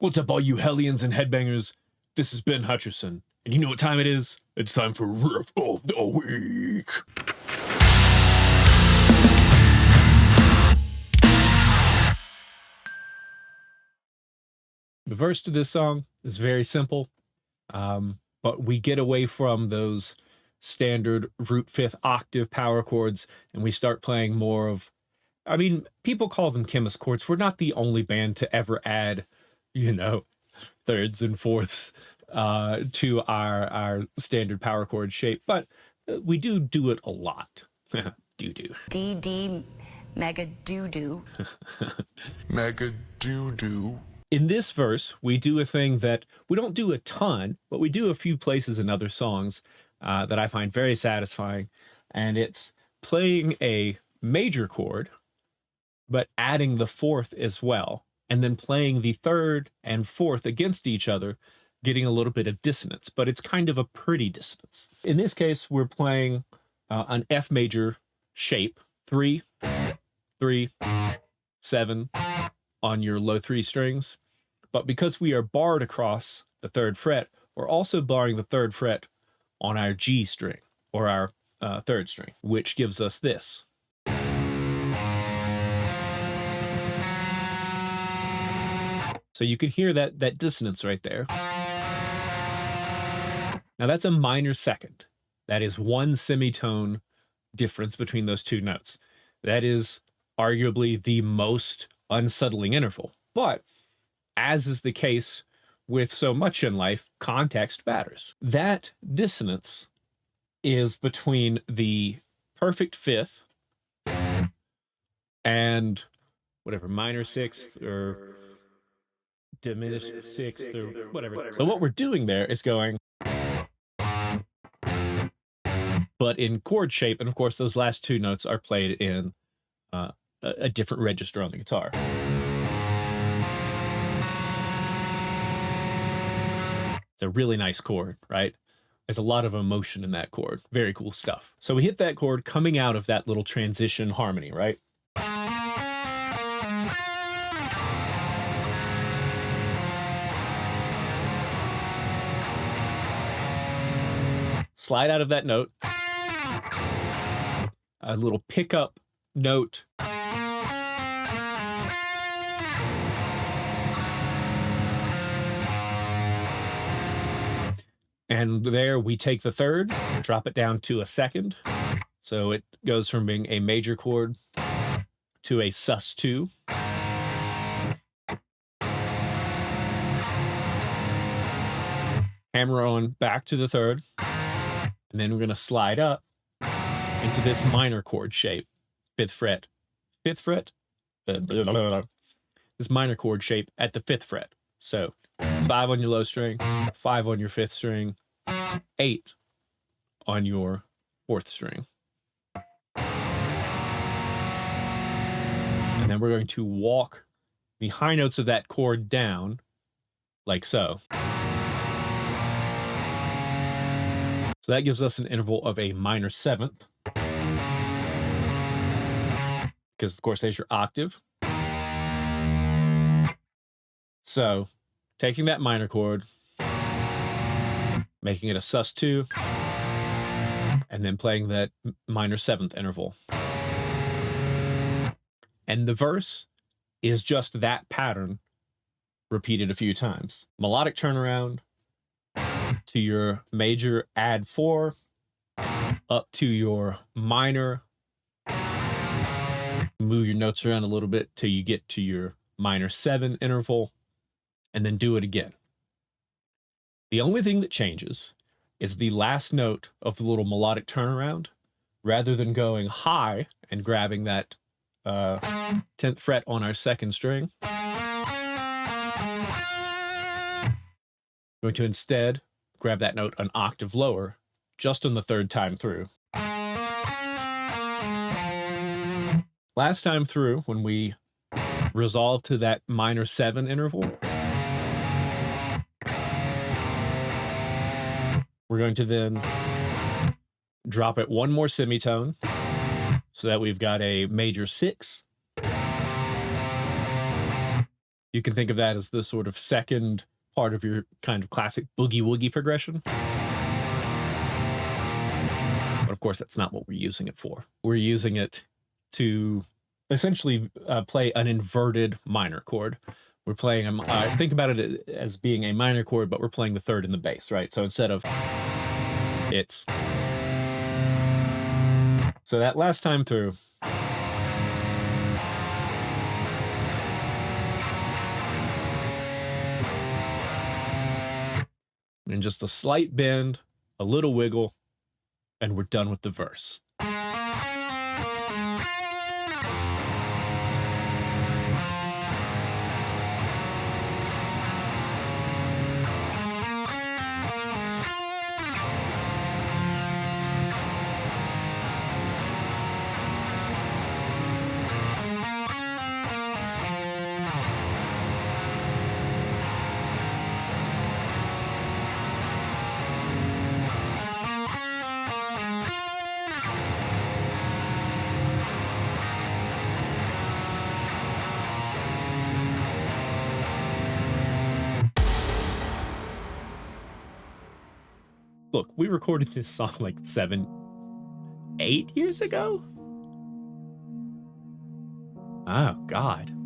What's up, all you hellions and headbangers? This is Ben Hutcherson, and you know what time it is? It's time for Riff of the Week. The verse to this song is very simple, but we get away from those standard root fifth octave power chords, and we start playing more of, I mean, people call them Khemmis chords. We're not the only band to ever add, you know, thirds and fourths to our standard power chord shape, but we do it a lot. Do. DD mega doo-doo. Mega doo-doo. In this verse, we do a thing that we don't do a ton, but we do a few places in other songs that I find very satisfying, and it's playing a major chord, but adding the fourth as well, and then playing the third and fourth against each other, getting a little bit of dissonance, but it's kind of a pretty dissonance. In this case, we're playing an F major shape, 3, 3, 7 on your low 3 strings, but because we are barred across the 3rd fret, we're also barring the 3rd fret on our G string, or our 3rd string, which gives us this. So you can hear that dissonance right there. Now that's a minor second. That is one semitone difference between those two notes. That is arguably the most unsettling interval. But as is the case with so much in life, context matters. That dissonance is between the perfect fifth and whatever, minor sixth or diminished sixth or whatever. So what we're doing there is going, but in chord shape, and of course those last two notes are played in a different register on the guitar. It's a really nice chord, right? There's a lot of emotion in that chord. Very cool stuff. So we hit that chord coming out of that little transition harmony, right? Slide out of that note, a little pickup note, and there we take the third, drop it down to a second, so it goes from being a major chord to a sus2. Hammer on back to the third, and then we're going to slide up into this minor chord shape, 5th fret. 5th fret? This minor chord shape at the 5th fret. So 5 on your low string, 5 on your 5th string, 8 on your 4th string. And then we're going to walk the high notes of that chord down like so. So that gives us an interval of a minor 7th, because of course there's your octave. So taking that minor chord, making it a sus2, and then playing that minor 7th interval. And the verse is just that pattern repeated a few times. Melodic turnaround, to your major add 4, up to your minor, move your notes around a little bit till you get to your minor 7 interval, and then do it again. The only thing that changes is the last note of the little melodic turnaround. Rather than going high and grabbing that 10th fret on our 2nd string, we're going to instead grab that note an octave lower, just on the 3rd time through. Last time through, when we resolve to that minor 7 interval, we're going to then drop it one more semitone, so that we've got a major 6, You can think of that as the sort of second part of your kind of classic boogie-woogie progression. But of course, that's not what we're using it for. We're using it to essentially play an inverted minor chord. We're playing, think about it as being a minor chord, but we're playing the third in the bass, right? So instead of, it's, so that last time through, and just a slight bend, a little wiggle, and we're done with the verse. Look, we recorded this song like 8 years ago? Oh, God.